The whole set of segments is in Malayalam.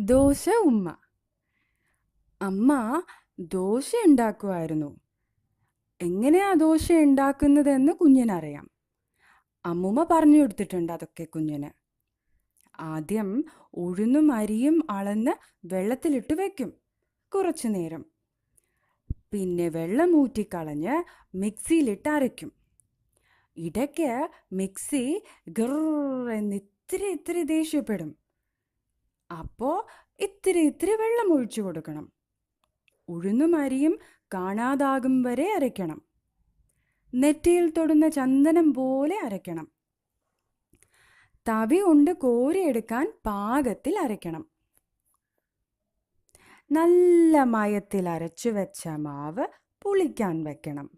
ദോശ ഉമ്മ. അമ്മ ദോശ ഉണ്ടാക്കുമായിരുന്നു. എങ്ങനെയാ ദോശ ഉണ്ടാക്കുന്നതെന്ന് കുഞ്ഞിനറിയാം. അമ്മുമ്മ പറഞ്ഞു കൊടുത്തിട്ടുണ്ട് അതൊക്കെ കുഞ്ഞിന്. ആദ്യം ഉഴുന്നും അരിയും അളന്ന് വെള്ളത്തിലിട്ട് വെക്കും കുറച്ചു നേരം. പിന്നെ വെള്ളം ഊറ്റിക്കളഞ്ഞ് മിക്സിയിലിട്ട് അരയ്ക്കും. ഇടയ്ക്ക് മിക്സി ഗർ എന്ന് ഇത്തിരി ദേഷ്യപ്പെടും. അപ്പോൾ ഇത്തിരി വെള്ളം ഒഴിച്ചു കൊടുക്കണം. ഉഴുന്നും അരിയും കാണാതാകും വരെ അരയ്ക്കണം. നെറ്റിയിൽ തൊടുന്ന ചന്ദനം പോലെ അരയ്ക്കണം. തവി കൊണ്ട് കോരിയെടുക്കാൻ പാകത്തിൽ അരയ്ക്കണം. നല്ല മയത്തിൽ അരച്ചു വെച്ച മാവ് പുളിക്കാൻ വെക്കണം.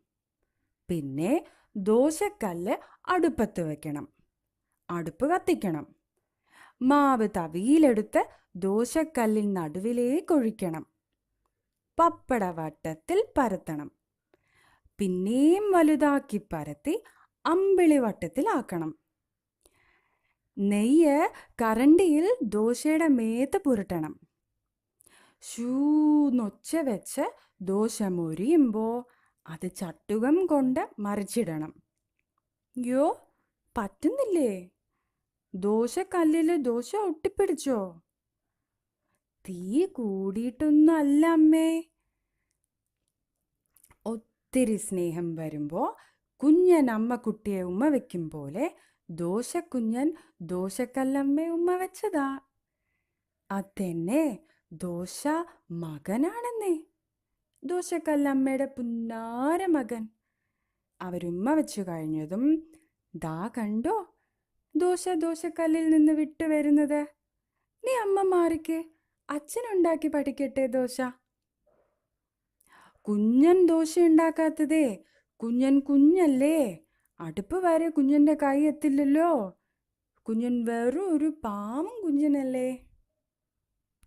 പിന്നെ ദോശക്കല്ല് അടുപ്പത്ത് വെക്കണം. അടുപ്പ് കത്തിക്കണം. മാവ് തവിയിലെടുത്ത് ദോശക്കല്ലിൽ നടുവിലേക്ക് ഒഴിക്കണം. പപ്പട വട്ടത്തിൽ പരത്തണം. പിന്നെയും വലുതാക്കി പരത്തി അമ്പിളി വട്ടത്തിലാക്കണം. നെയ്യ് കരണ്ടിയിൽ ദോശയുടെ മേത്ത് പുരട്ടണം. ഷൂന്നൊച്ച വെച്ച് ദോശ മൊരിയുമ്പോൾ അത് ചട്ടുകം കൊണ്ട് മറിച്ചിടണം. യോ, പറ്റുന്നില്ലേ? ദോശക്കല്ലിൽ ദോശ ഒട്ടിപ്പിടിച്ചോ? തീ കൂടിയിട്ടൊന്നല്ല അമ്മേ. ഒത്തിരി സ്നേഹം വരുമ്പോൾ കുഞ്ഞൻ അമ്മക്കുട്ടിയെ ഉമ്മ വെക്കും പോലെ ദോശക്കുഞ്ഞൻ ദോശക്കല്ലമ്മയെ ഉമ്മ വെച്ചതാ. അതെന്നെ, ദോശ മകനാണെന്നേ. ദോശക്കല്ലമ്മയുടെ പുന്നാര മകൻ. അവരുമ്മ വെച്ചു കഴിഞ്ഞതും ദാ കണ്ടോ ദോശക്കല്ലിൽ നിന്ന് വിട്ടു വരുന്നത്. നീ അമ്മ മാറിക്ക്, അച്ഛനുണ്ടാക്കി പഠിക്കട്ടെ ദോശ. കുഞ്ഞൻ ദോശ ഉണ്ടാക്കാത്തതേ, കുഞ്ഞൻ കുഞ്ഞല്ലേ. അടുപ്പ് വരെ കുഞ്ഞൻ്റെ കൈ എത്തില്ലല്ലോ. കുഞ്ഞൻ വെറും ഒരു പാവം കുഞ്ഞനല്ലേ.